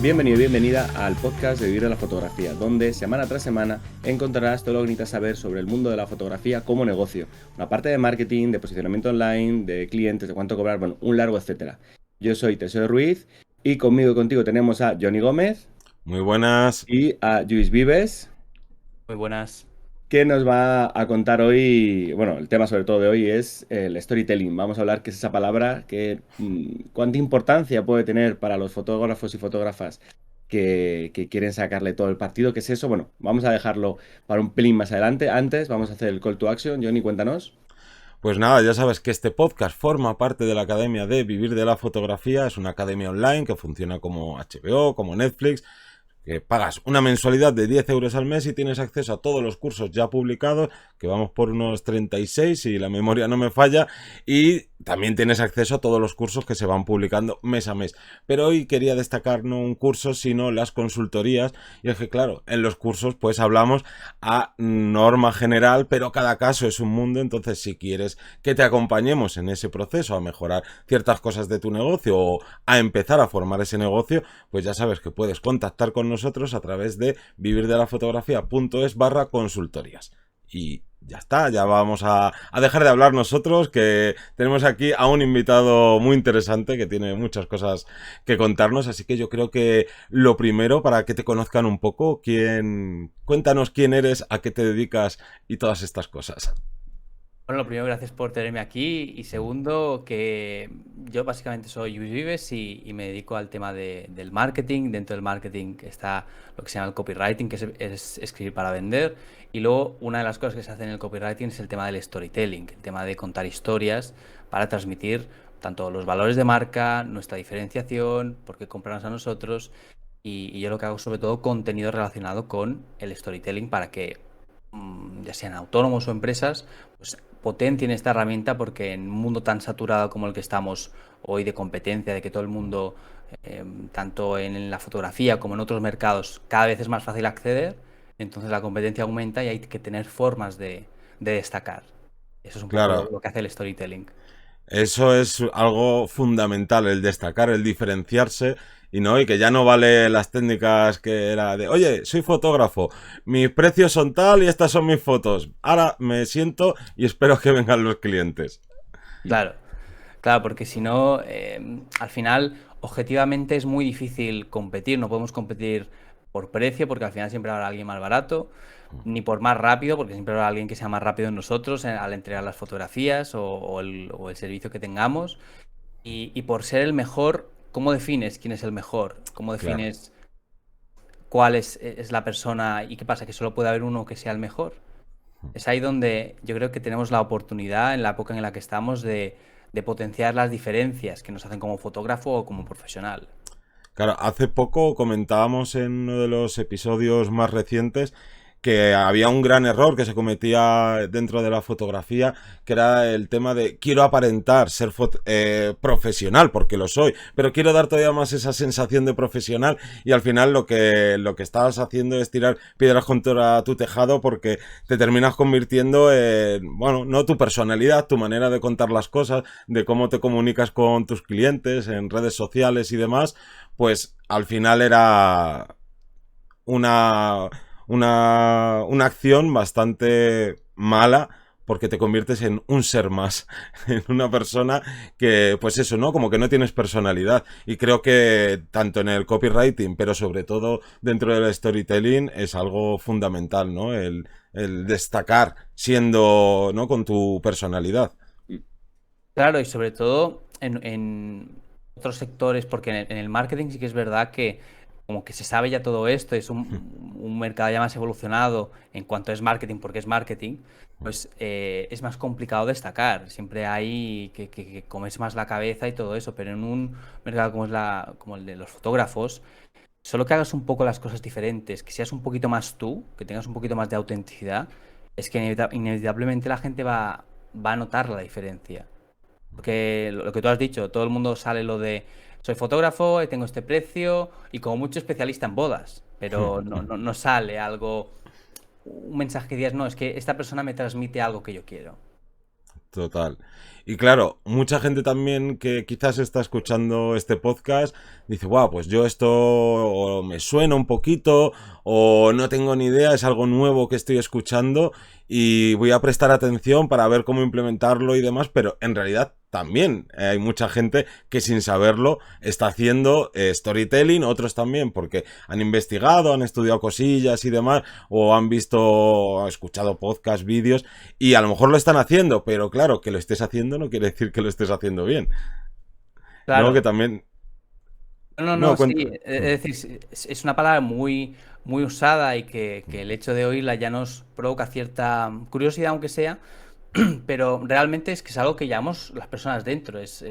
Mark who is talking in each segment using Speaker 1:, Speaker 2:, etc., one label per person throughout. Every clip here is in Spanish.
Speaker 1: Bienvenido y bienvenida al podcast de Vivir de la Fotografía, donde semana tras semana encontrarás todo lo que necesitas saber sobre el mundo de la fotografía como negocio. Una parte de marketing, de posicionamiento online, de clientes, de cuánto cobrar, bueno, un largo etcétera. Yo soy Teseo Ruiz y conmigo y contigo tenemos a Johnny Gómez
Speaker 2: Muy buenas.
Speaker 1: y a Luis Vives,
Speaker 3: Muy buenas.
Speaker 1: que nos va a contar hoy, bueno, el tema sobre todo de hoy es el storytelling. Vamos a hablar qué es esa palabra, cuánta importancia puede tener para los fotógrafos y fotógrafas que quieren sacarle todo el partido. ¿Qué es eso? Bueno, vamos a dejarlo para un pelín más adelante. Antes vamos a hacer el call to action. Johnny, cuéntanos.
Speaker 2: Pues nada, ya sabes que este podcast forma parte de la Academia de Vivir de la Fotografía. Es una academia online que funciona como HBO, como Netflix, que pagas una mensualidad de 10 euros al mes y tienes acceso a todos los cursos ya publicados, que vamos por unos 36 si la memoria no me falla, y también tienes acceso a todos los cursos que se van publicando mes a mes. Pero hoy quería destacar no un curso, sino las consultorías, y es que claro, en los cursos pues hablamos a norma general, pero cada caso es un mundo. Entonces si quieres que te acompañemos en ese proceso a mejorar ciertas cosas de tu negocio o a empezar a formar ese negocio, pues ya sabes que puedes contactar con nosotros a través de vivirdelafotografia.es/consultorías. Y ya está, ya vamos a dejar de hablar nosotros, que tenemos aquí a un invitado muy interesante que tiene muchas cosas que contarnos. Así que yo creo que lo primero, para que te conozcan un poco, cuéntanos quién eres, a qué te dedicas y todas estas cosas.
Speaker 3: Bueno, lo primero, gracias por tenerme aquí. Y segundo, que yo básicamente soy Luis Vives y me dedico al tema del marketing. Dentro del marketing está lo que se llama el copywriting, que es escribir para vender. Y luego una de las cosas que se hace en el copywriting es el tema del storytelling, el tema de contar historias para transmitir tanto los valores de marca, nuestra diferenciación, por qué comprarnos a nosotros. Y yo lo que hago sobre todo contenido relacionado con el storytelling para que ya sean autónomos o empresas, pues potencien esta herramienta, porque en un mundo tan saturado como el que estamos hoy de competencia, de que todo el mundo, tanto en la fotografía como en otros mercados, cada vez es más fácil acceder, entonces la competencia aumenta y hay que tener formas de destacar. Eso es un poco
Speaker 2: Claro,
Speaker 3: lo que hace el storytelling.
Speaker 2: eso es algo fundamental, el destacar, el diferenciarse, y que ya no vale las técnicas que era de, oye, soy fotógrafo, mis precios son tal y estas son mis fotos. Ahora me siento y espero que vengan los clientes.
Speaker 3: Claro, claro, porque si no, al final, objetivamente es muy difícil competir. No podemos competir por precio, porque al final siempre habrá alguien más barato, ni por más rápido, porque siempre habrá alguien que sea más rápido en nosotros al entregar las fotografías o el servicio que tengamos. Y por ser el mejor, ¿cómo defines quién es el mejor? ¿Cómo
Speaker 2: Claro.
Speaker 3: defines cuál es la persona y qué pasa? ¿Que solo puede haber uno que sea el mejor? Es ahí donde yo creo que tenemos la oportunidad, en la época en la que estamos, de potenciar las diferencias que nos hacen como fotógrafo o como profesional.
Speaker 2: Claro, hace poco comentábamos en uno de los episodios más recientes que había un gran error que se cometía dentro de la fotografía, que era el tema de quiero aparentar ser profesional, porque lo soy, pero quiero dar todavía más esa sensación de profesional, y al final lo que estabas haciendo es tirar piedras contra tu tejado, porque te terminas convirtiendo en, bueno, no tu personalidad, tu manera de contar las cosas, de cómo te comunicas con tus clientes en redes sociales y demás, pues al final era una, una acción bastante mala, porque te conviertes en un ser más, en una persona que, pues eso, ¿no? Como que no tienes personalidad. Y creo que tanto en el copywriting, pero sobre todo dentro del storytelling, es algo fundamental, ¿no? El destacar siendo, ¿no? Con tu personalidad.
Speaker 3: Claro, y sobre todo en otros sectores, porque en el marketing sí que es verdad que como que se sabe ya todo esto, es un mercado ya más evolucionado en cuanto es marketing, porque es marketing, pues es más complicado destacar. Siempre hay que comerse más la cabeza y todo eso, pero en un mercado como el de los fotógrafos, solo que hagas un poco las cosas diferentes, que seas un poquito más tú, que tengas un poquito más de autenticidad, es que inevitablemente la gente va a notar la diferencia. Porque lo que tú has dicho, todo el mundo sale lo de soy fotógrafo, tengo este precio y como mucho especialista en bodas, pero no sale algo, un mensaje que digas, no, es que esta persona me transmite algo que yo quiero.
Speaker 2: Total. Y claro, mucha gente también que quizás está escuchando este podcast dice, wow, pues yo esto o me suena un poquito o no tengo ni idea, es algo nuevo que estoy escuchando y voy a prestar atención para ver cómo implementarlo y demás, pero en realidad también hay mucha gente que sin saberlo está haciendo storytelling, otros también porque han investigado, han estudiado cosillas y demás, o han visto, han escuchado podcasts, vídeos, y a lo mejor lo están haciendo, pero claro, que lo estés haciendo no quiere decir que lo estés haciendo bien, ¿no? Que
Speaker 3: Claro.
Speaker 2: también...
Speaker 3: No,
Speaker 2: No,
Speaker 3: no, sí.
Speaker 2: cuenta...
Speaker 3: Es decir, es una palabra muy, muy usada y que el hecho de oírla ya nos provoca cierta curiosidad, aunque sea, pero realmente es que es algo que llevamos las personas dentro. Es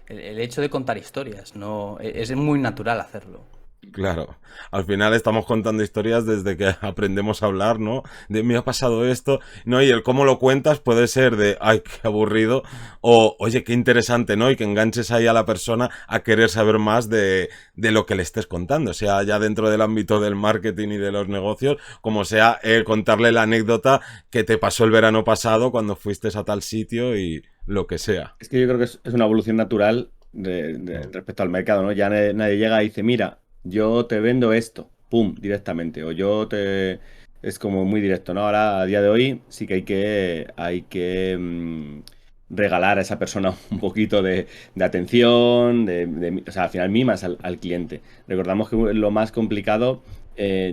Speaker 3: el hecho de contar historias, no, es muy natural hacerlo.
Speaker 2: Claro, al final estamos contando historias desde que aprendemos a hablar, ¿no? De me ha pasado esto, ¿no? Y el cómo lo cuentas puede ser de, ay, qué aburrido, o oye, qué interesante, ¿no? Y que enganches ahí a la persona a querer saber más de lo que le estés contando, sea ya dentro del ámbito del marketing y de los negocios, como sea contarle la anécdota que te pasó el verano pasado cuando fuiste a tal sitio y lo que sea.
Speaker 1: Es que yo creo que es una evolución natural respecto al mercado, ¿no? Ya nadie llega y dice, mira, yo te vendo esto, pum, directamente. O yo te... Es como muy directo, ¿no? Ahora, a día de hoy, sí que hay que regalar a esa persona un poquito de atención, o sea, al final mimas al cliente. Recordamos que lo más complicado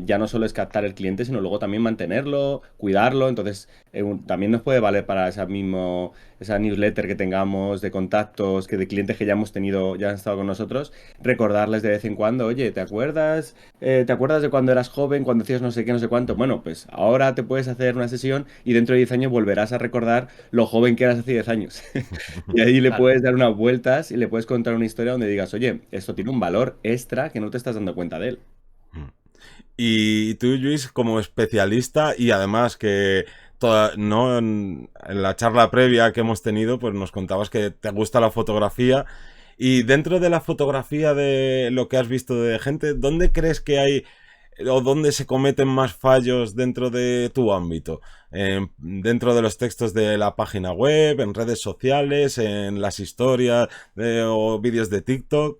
Speaker 1: ya no solo es captar el cliente, sino luego también mantenerlo, cuidarlo. Entonces, también nos puede valer para esa newsletter que tengamos de contactos, que de clientes que ya hemos tenido, ya han estado con nosotros, recordarles de vez en cuando, oye, ¿te acuerdas? ¿Te acuerdas de cuando eras joven, cuando hacías no sé qué, no sé cuánto? Bueno, pues ahora te puedes hacer una sesión y dentro de 10 años volverás a recordar lo joven que eras hace 10 años. Y ahí le
Speaker 3: Claro.
Speaker 1: puedes dar unas vueltas y le puedes contar una historia donde digas, oye, esto tiene un valor extra que no te estás dando cuenta de él.
Speaker 2: Y tú, Luis, como especialista y además que no en la charla previa que hemos tenido, pues nos contabas que te gusta la fotografía y dentro de la fotografía de lo que has visto de gente, ¿dónde crees que hay o dónde se cometen más fallos dentro de tu ámbito? Dentro de los textos de la página web, en redes sociales, en las historias o vídeos de TikTok.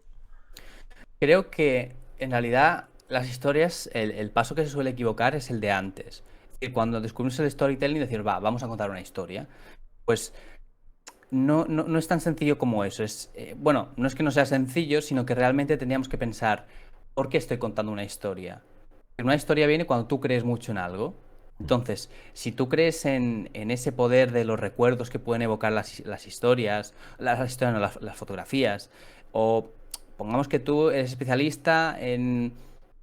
Speaker 3: Creo que en realidad las historias, el paso que se suele equivocar es el de antes. Es decir, cuando descubrimos el storytelling, decir, va, vamos a contar una historia. Pues no es tan sencillo como eso. Bueno, no es que no sea sencillo, sino que realmente tendríamos que pensar, ¿por qué estoy contando una historia? Una historia viene cuando tú crees mucho en algo. Entonces, si tú crees en ese poder de los recuerdos que pueden evocar las historias, no, las fotografías, o pongamos que tú eres especialista en,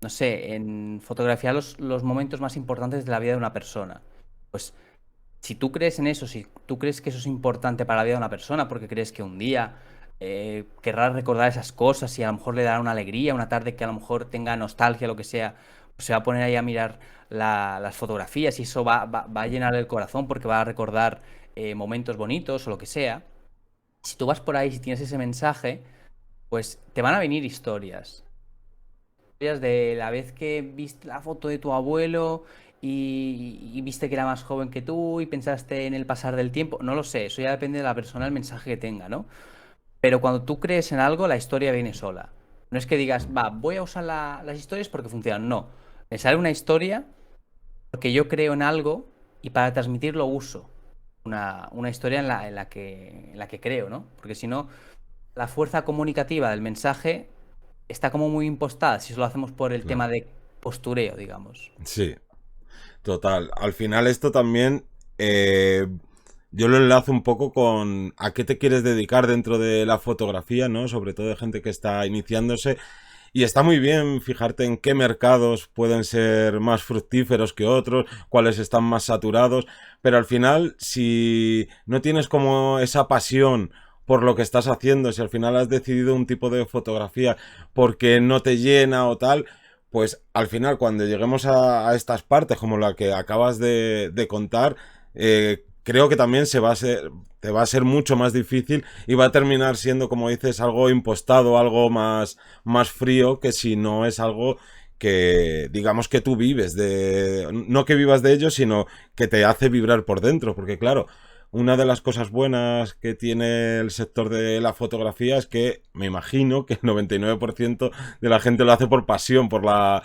Speaker 3: no sé, en fotografiar los momentos más importantes de la vida de una persona, pues si tú crees en eso, si tú crees que eso es importante para la vida de una persona, porque crees que un día querrá recordar esas cosas y a lo mejor le dará una alegría, una tarde que a lo mejor tenga nostalgia, lo que sea, pues se va a poner ahí a mirar las fotografías y eso va a llenar el corazón porque va a recordar momentos bonitos o lo que sea. Si tú vas por ahí, si tienes ese mensaje, pues te van a venir historias. Historias de la vez que viste la foto de tu abuelo y viste que era más joven que tú y pensaste en el pasar del tiempo. No lo sé, eso ya depende de la persona, el mensaje que tenga, ¿no? Pero cuando tú crees en algo, la historia viene sola. No es que digas, va, voy a usar las historias porque funcionan. No. Me sale una historia porque yo creo en algo y para transmitirlo uso una historia en la que creo, ¿no? Porque si no, la fuerza comunicativa del mensaje está como muy impostada si lo hacemos por el tema
Speaker 2: Claro.
Speaker 3: de postureo, digamos.
Speaker 2: Sí. Total. Al final esto también yo lo enlazo un poco con a qué te quieres dedicar dentro de la fotografía, ¿no? Sobre todo de gente que está iniciándose. Y está muy bien fijarte en qué mercados pueden ser más fructíferos que otros, cuáles están más saturados, pero al final, si no tienes como esa pasión por lo que estás haciendo, si al final has decidido un tipo de fotografía porque no te llena o tal, pues al final cuando lleguemos a estas partes como la que acabas de contar, creo que también te va a ser mucho más difícil y va a terminar siendo, como dices, algo impostado, algo más frío que si no es algo que digamos que tú vives no que vivas de ello, sino que te hace vibrar por dentro, porque claro, una de las cosas buenas que tiene el sector de la fotografía es que me imagino que el 99% de la gente lo hace por pasión, por la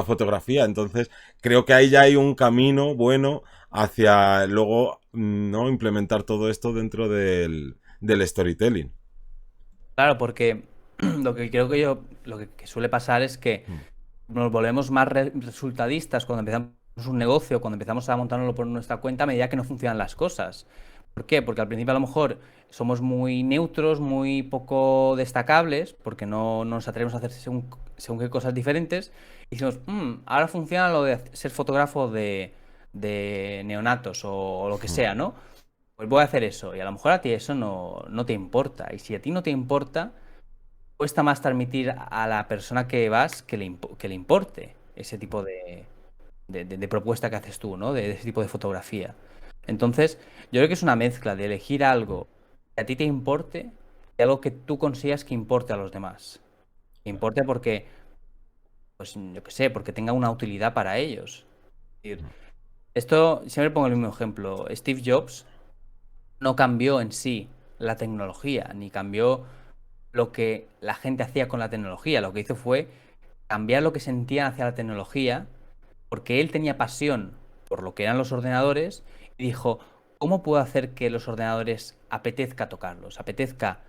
Speaker 2: fotografía. Entonces, creo que ahí ya hay un camino bueno hacia luego, ¿no?, implementar todo esto dentro del storytelling.
Speaker 3: Claro, porque lo que creo que lo que suele pasar es que
Speaker 2: Mm.
Speaker 3: nos volvemos más resultadistas cuando empezamos un negocio, cuando empezamos a montárnoslo por nuestra cuenta a medida que no funcionan las cosas. ¿Por qué? Porque al principio a lo mejor somos muy neutros, muy poco destacables, porque no nos atrevemos a hacer según qué cosas diferentes, y decimos, ahora funciona lo de ser fotógrafo de neonatos o lo que
Speaker 2: Mm.
Speaker 3: sea, ¿no? Pues voy a hacer eso, y a lo mejor a ti eso no te importa, y si a ti no te importa, cuesta más transmitir a la persona que vas que le importe ese tipo de propuesta que haces tú, ¿no? De ese tipo de fotografía. Entonces, yo creo que es una mezcla de elegir algo que a ti te importe y algo que tú consigas que importe a los demás. Que importe porque, pues yo qué sé, porque tenga una utilidad para ellos. Es decir, esto, siempre pongo el mismo ejemplo. Steve Jobs no cambió en sí la tecnología, ni cambió lo que la gente hacía con la tecnología. Lo que hizo fue cambiar lo que sentían hacia la tecnología, porque él tenía pasión por lo que eran los ordenadores y dijo, ¿cómo puedo hacer que los ordenadores apetezca tocarlos, apetezca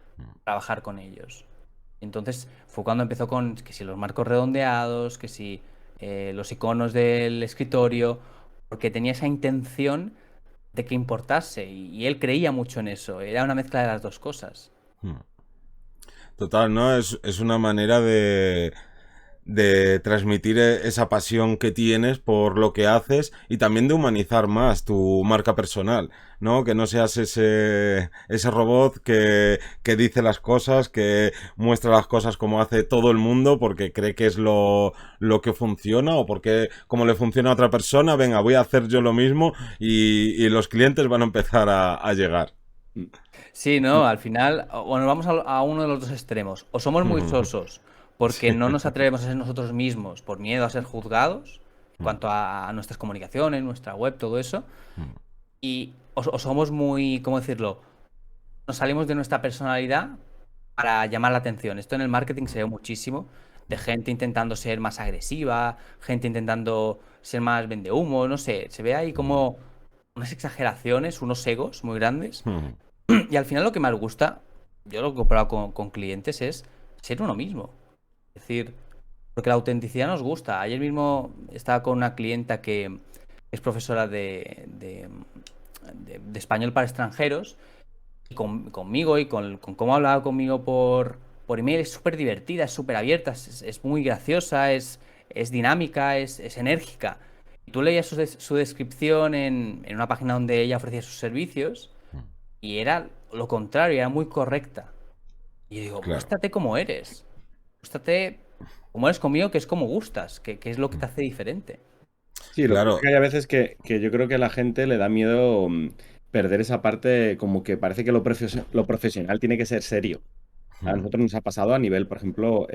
Speaker 3: trabajar con ellos? Entonces fue cuando empezó con que si los marcos redondeados, que si los iconos del escritorio, porque tenía esa intención de que importase y él creía mucho en eso. Era una mezcla de las dos cosas.
Speaker 2: Mm. Total, ¿no? Es una manera de transmitir esa pasión que tienes por lo que haces y también de humanizar más tu marca personal, ¿no? Que no seas ese robot que dice las cosas, que muestra las cosas como hace todo el mundo porque cree que es lo que funciona o porque como le funciona a otra persona, venga, voy a hacer yo lo mismo y los clientes van a empezar a llegar.
Speaker 3: Sí, ¿no? Al final, o nos vamos a uno de los dos extremos. O somos muy sosos porque
Speaker 2: Sí.
Speaker 3: no nos atrevemos a ser nosotros mismos por miedo a ser juzgados en cuanto a nuestras comunicaciones, nuestra web, todo eso. O somos muy, ¿cómo decirlo? Nos salimos de nuestra personalidad para llamar la atención. Esto en el marketing se ve muchísimo, de gente intentando ser más agresiva, gente intentando ser más vendehumo, no sé. Se ve ahí como unas exageraciones, unos egos muy grandes. Y al final lo que más gusta, yo lo he comprado con clientes, es ser uno mismo. Es decir, porque la autenticidad nos gusta. Ayer mismo estaba con una clienta que es profesora de español para extranjeros, y conmigo y con cómo hablaba conmigo por email, es súper divertida, es súper abierta, es muy graciosa, es dinámica, es enérgica. Y tú leías su descripción en una página donde ella ofrecía sus servicios y era lo contrario, era muy correcta. Y yo digo,
Speaker 2: Claro.
Speaker 3: muéstrate como eres. Muéstrate como eres conmigo, que es como gustas, que es lo que te hace diferente.
Speaker 1: Sí, lo que pasa es
Speaker 2: Claro.
Speaker 1: que hay a veces que yo creo que a la gente le da miedo perder esa parte, como que parece que lo profesional tiene que ser serio. A nosotros nos ha pasado a nivel, por ejemplo,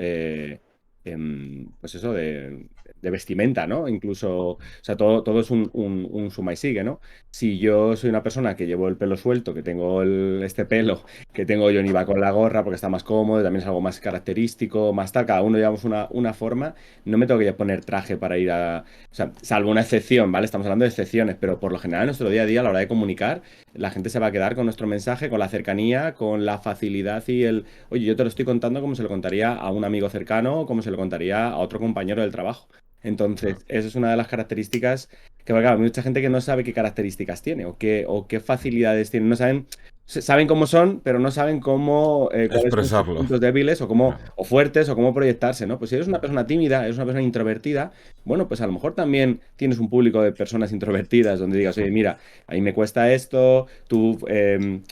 Speaker 1: pues eso, de vestimenta, ¿no? Incluso, o sea, todo es un suma y sigue, ¿no? Si yo soy una persona que llevo el pelo suelto, que tengo este pelo, que tengo Johnny va con la gorra porque está más cómodo, también es algo más característico, más tal, cada uno llevamos una forma, no me tengo que poner traje para ir a... O sea, salvo una excepción, ¿vale? Estamos hablando de excepciones, pero por lo general en nuestro día a día, a la hora de comunicar, la gente se va a quedar con nuestro mensaje, con la cercanía, con la facilidad y el... Oye, yo te lo estoy contando como se lo contaría a un amigo cercano o como se lo contaría a otro compañero del trabajo. Entonces, esa es una de las características que, claro, hay mucha gente que no sabe qué características tiene o qué facilidades tiene. No saben, saben cómo son, pero no saben cómo, cuáles son sus
Speaker 2: Expresarlo.
Speaker 1: puntos débiles o cómo,
Speaker 2: Claro.
Speaker 1: o fuertes o cómo proyectarse, ¿no? Pues si eres una persona tímida, eres una persona introvertida, bueno, pues a lo mejor también tienes un público de personas introvertidas donde digas, oye, mira, a mí me cuesta esto, tú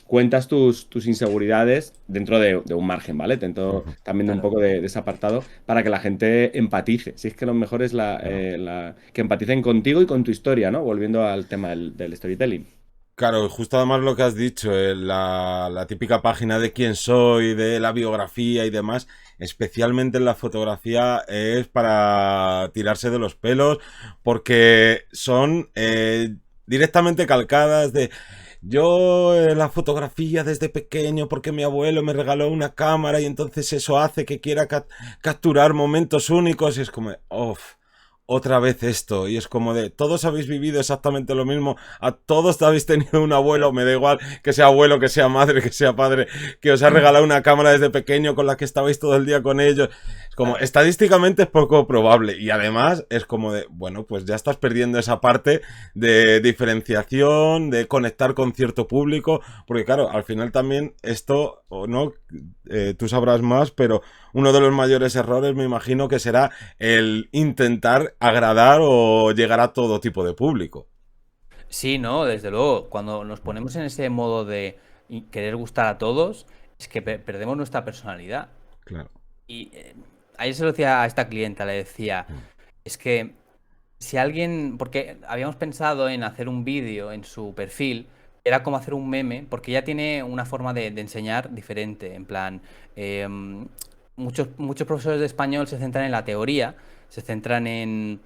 Speaker 1: cuentas tus inseguridades dentro de un margen, ¿vale? Dentro también de un
Speaker 3: Claro.
Speaker 1: poco de ese apartado para que la gente empatice. Si es que lo mejor es
Speaker 2: Claro.
Speaker 1: que empaticen contigo y con tu historia, ¿no? Volviendo al tema del storytelling.
Speaker 2: Claro, y justo además lo que has dicho, la típica página de quién soy, de la biografía y demás, especialmente en la fotografía, es para tirarse de los pelos, porque son directamente calcadas de yo la fotografía desde pequeño porque mi abuelo me regaló una cámara y entonces eso hace que quiera capturar momentos únicos y es como, uff, otra vez esto, y es como de, todos habéis vivido exactamente lo mismo, a todos habéis tenido un abuelo, me da igual que sea abuelo, que sea madre, que sea padre, que os ha regalado una cámara desde pequeño con la que estabais todo el día con ellos. Es como,
Speaker 3: Claro.
Speaker 2: estadísticamente es poco probable, y además es como de, bueno, pues ya estás perdiendo esa parte de diferenciación, de conectar con cierto público, porque claro, al final también esto, o no, tú sabrás más, pero uno de los mayores errores me imagino que será el intentar agradar o llegar a todo tipo de público.
Speaker 3: Sí, no, desde luego, cuando nos ponemos en ese modo de querer gustar a todos, es que perdemos nuestra personalidad.
Speaker 2: Claro.
Speaker 3: Y ayer se lo decía a esta clienta, le decía, es que si alguien, porque habíamos pensado en hacer un vídeo en su perfil, era como hacer un meme, porque ella tiene una forma de enseñar diferente, en plan, muchos profesores de español se centran en la teoría, se centran en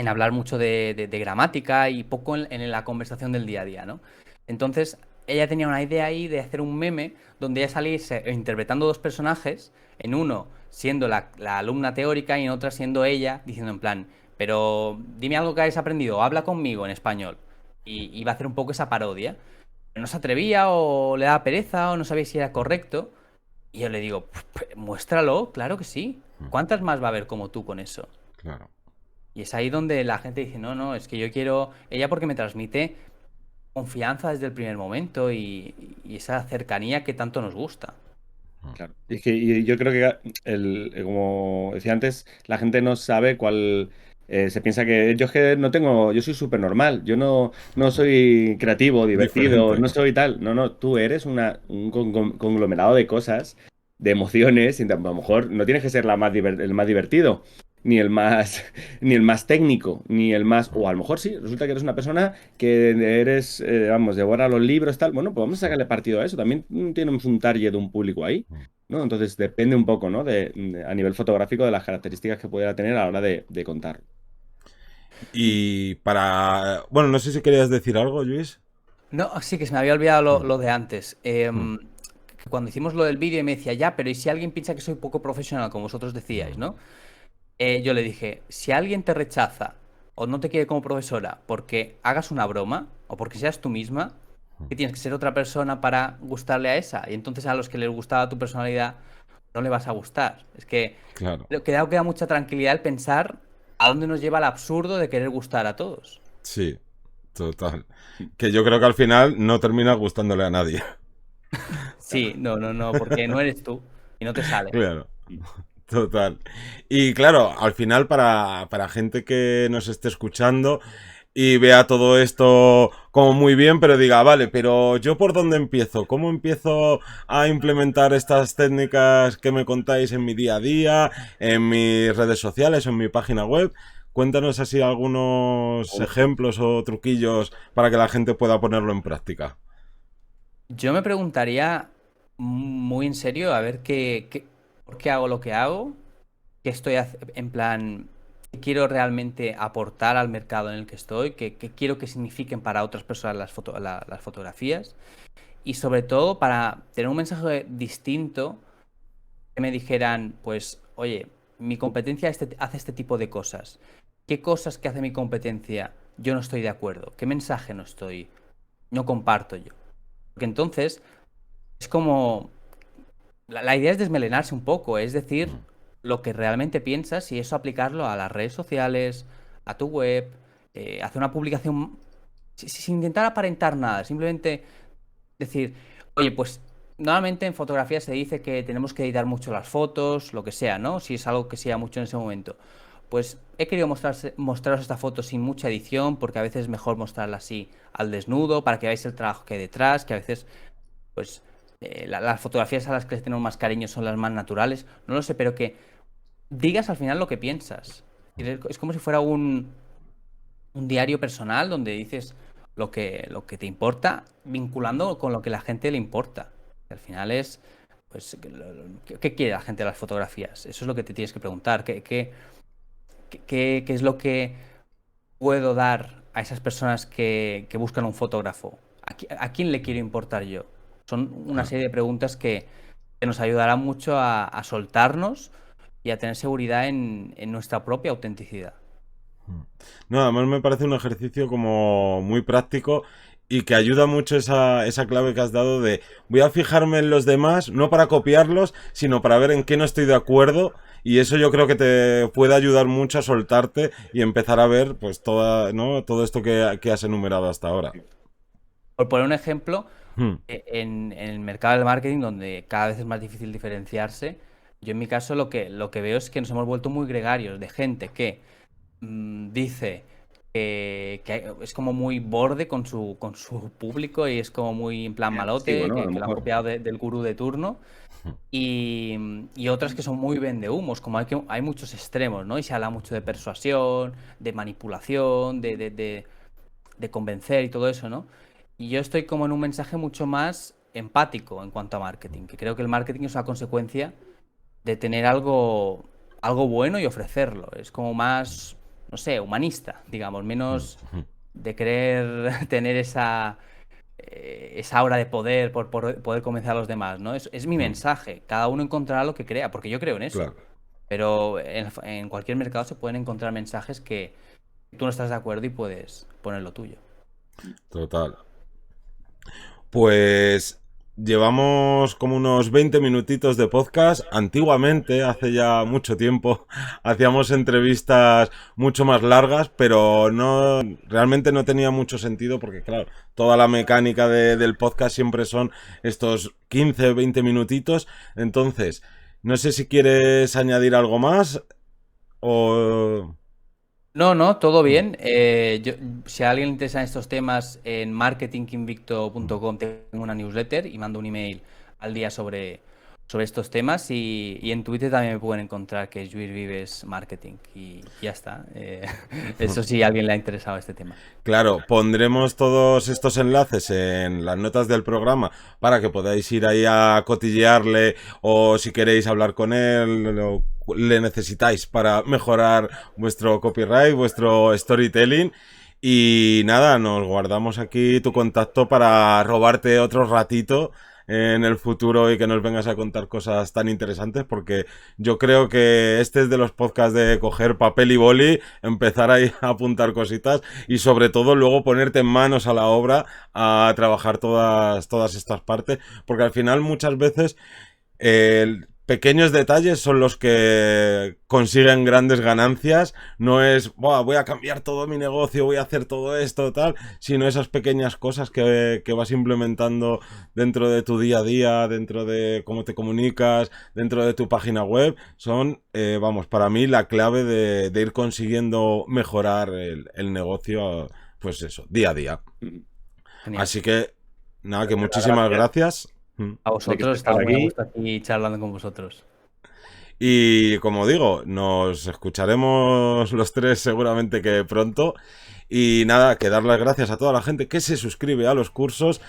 Speaker 3: hablar mucho de gramática y poco en la conversación del día a día, ¿no? Entonces, ella tenía una idea ahí de hacer un meme donde ella saliese interpretando dos personajes, en uno siendo la alumna teórica y en otra siendo ella, diciendo en plan, pero dime algo que hayas aprendido, habla conmigo en español. Y iba a hacer un poco esa parodia. Pero no se atrevía o le daba pereza o no sabía si era correcto. Y yo le digo, "Pues, muéstralo, claro que sí. ¿Cuántas más va a haber como tú con eso?"
Speaker 2: Claro.
Speaker 3: Y es ahí donde la gente dice, no, no, es que yo quiero ella porque me transmite confianza desde el primer momento y esa cercanía que tanto nos gusta.
Speaker 1: Claro. Y es que y yo creo que como decía antes, la gente no sabe cuál. Se piensa que yo es que no tengo, yo soy súper normal, yo no soy creativo, divertido,
Speaker 2: Diferente.
Speaker 1: no soy tal. No, no, tú eres un conglomerado de cosas, de emociones, y a lo mejor no tienes que ser el más divertido, ni el más, ni el más técnico, ni el más, o a lo mejor sí, resulta que eres una persona que eres, vamos, devora los libros, tal. Bueno, pues vamos a sacarle partido a eso. También tenemos un target, un público ahí. ¿No? Entonces depende un poco, ¿no? A nivel fotográfico de las características que pudiera tener a la hora de contar.
Speaker 2: Y para... Bueno, no sé si querías decir algo, Luis.
Speaker 3: No, sí que se me había olvidado
Speaker 2: Mm,
Speaker 3: lo de antes.
Speaker 2: mm,
Speaker 3: Que cuando hicimos lo del vídeo y me decía, ya, pero ¿y si alguien piensa que soy poco profesional, como vosotros decíais,
Speaker 2: mm,
Speaker 3: ¿no? Yo le dije, si alguien te rechaza o no te quiere como profesora porque hagas una broma o porque seas tú misma, que tienes que ser otra persona para gustarle a esa. Y entonces a los que les gustaba tu personalidad no le vas a gustar. Es que
Speaker 2: claro.
Speaker 3: creo que da mucha tranquilidad el pensar a dónde nos lleva el absurdo de querer gustar a todos.
Speaker 2: Sí, total. Que yo creo que al final no termina gustándole a nadie.
Speaker 3: Sí, no, no, no, porque no eres tú y no te sale.
Speaker 2: Claro. Total. Y claro, al final para gente que nos esté escuchando y vea todo esto como muy bien, pero diga, vale, pero yo por dónde empiezo, ¿cómo empiezo a implementar estas técnicas que me contáis en mi día a día, en mis redes sociales o en mi página web? Cuéntanos así algunos ejemplos o truquillos para que la gente pueda ponerlo en práctica.
Speaker 3: Yo me preguntaría muy en serio a ver por qué hago lo que hago, qué estoy en plan, qué quiero realmente aportar al mercado en el que estoy, qué quiero que signifiquen para otras personas las fotografías y sobre todo para tener un mensaje distinto que me dijeran, pues, oye, mi competencia hace este tipo de cosas. ¿Qué cosas que hace mi competencia yo no estoy de acuerdo? ¿Qué mensaje no comparto yo? Porque entonces es como, la idea es desmelenarse un poco, es decir, lo que realmente piensas y eso aplicarlo a las redes sociales, a tu web, hacer una publicación sin intentar aparentar nada, simplemente decir, oye, pues normalmente en fotografía se dice que tenemos que editar mucho las fotos, lo que sea, ¿no? Si es algo que sea mucho en ese momento. Pues he querido mostraros esta foto sin mucha edición, porque a veces es mejor mostrarla así al desnudo, para que veáis el trabajo que hay detrás, que a veces, pues, las fotografías a las que les tenemos más cariño son las más naturales. No lo sé, pero que digas al final lo que piensas. Es como si fuera un diario personal donde dices lo que te importa, vinculando con lo que la gente le importa. Al final es, pues, ¿qué quiere la gente de las fotografías? Eso es lo que te tienes que preguntar. ¿Qué es lo que puedo dar a esas personas que buscan un fotógrafo? ¿A quién le quiero importar yo? Son una serie de preguntas que nos ayudarán mucho a soltarnos y a tener seguridad en nuestra propia autenticidad.
Speaker 2: No, además me parece un ejercicio como muy práctico y que ayuda mucho esa clave que has dado de voy a fijarme en los demás, no para copiarlos, sino para ver en qué no estoy de acuerdo, y eso yo creo que te puede ayudar mucho a soltarte y empezar a ver pues todo esto que has enumerado hasta ahora.
Speaker 3: Por poner un ejemplo,
Speaker 2: Hmm.
Speaker 3: en el mercado del marketing, donde cada vez es más difícil diferenciarse, yo en mi caso lo que veo es que nos hemos vuelto muy gregarios de gente que dice que es como muy borde con su público y es como muy en plan
Speaker 1: Sí,
Speaker 3: malote,
Speaker 1: ¿no? A lo
Speaker 3: que lo han
Speaker 1: mejor.
Speaker 3: copiado del gurú de turno. Y otras que son muy vendehumos, como hay muchos extremos, ¿no? Y se habla mucho de persuasión, de manipulación, de convencer y todo eso, ¿no? Y yo estoy como en un mensaje mucho más empático en cuanto a marketing, que creo que el marketing es una consecuencia de tener algo bueno y ofrecerlo. Es como más, no sé, humanista, digamos, menos de querer tener esa aura de poder por poder convencer a los demás, ¿no? Es mi mensaje. Cada uno encontrará lo que crea, porque yo creo en eso.
Speaker 2: Claro,
Speaker 3: Pero en cualquier mercado se pueden encontrar mensajes que tú no estás de acuerdo y puedes poner lo tuyo.
Speaker 2: total. Pues llevamos como unos 20 minutitos de podcast. Antiguamente, hace ya mucho tiempo, hacíamos entrevistas mucho más largas, pero realmente no tenía mucho sentido porque, claro, toda la mecánica del podcast siempre son estos 15, 20 minutitos. Entonces, no sé si quieres añadir algo más o...
Speaker 3: No, todo bien. Si a alguien le interesan estos temas, en marketinginvicto.com tengo una newsletter y mando un email al día sobre estos temas y en Twitter también me pueden encontrar, que es Lluís Vives Marketing, y ya está. Eso sí, a alguien le ha interesado este tema.
Speaker 2: Claro, pondremos todos estos enlaces en las notas del programa para que podáis ir ahí a cotillearle, o si queréis hablar con él o le necesitáis para mejorar vuestro copyright, vuestro storytelling. Y nada, nos guardamos aquí tu contacto para robarte otro ratito en el futuro y que nos vengas a contar cosas tan interesantes, porque yo creo que este es de los podcasts de coger papel y boli, empezar ahí a apuntar cositas y sobre todo luego ponerte manos a la obra a trabajar todas estas partes, porque al final muchas veces pequeños detalles son los que consiguen grandes ganancias. No es, voy a cambiar todo mi negocio, voy a hacer todo esto, tal, sino esas pequeñas cosas que vas implementando dentro de tu día a día, dentro de cómo te comunicas, dentro de tu página web, son, para mí la clave de ir consiguiendo mejorar el negocio, pues eso, día a día.
Speaker 3: Genial.
Speaker 2: Así que, nada, que muchísimas gracias.
Speaker 3: A vosotros, estaba muy a gusto aquí charlando con vosotros.
Speaker 2: Y como digo, nos escucharemos los tres seguramente que pronto. Y nada, que dar las gracias a toda la gente que se suscribe a los cursos,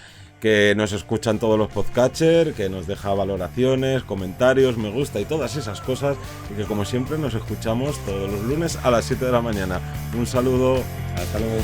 Speaker 2: que nos escuchan todos los podcatchers, que nos deja valoraciones, comentarios, me gusta y todas esas cosas. Y que como siempre nos escuchamos todos los lunes a las 7 de la mañana. Un saludo, hasta luego.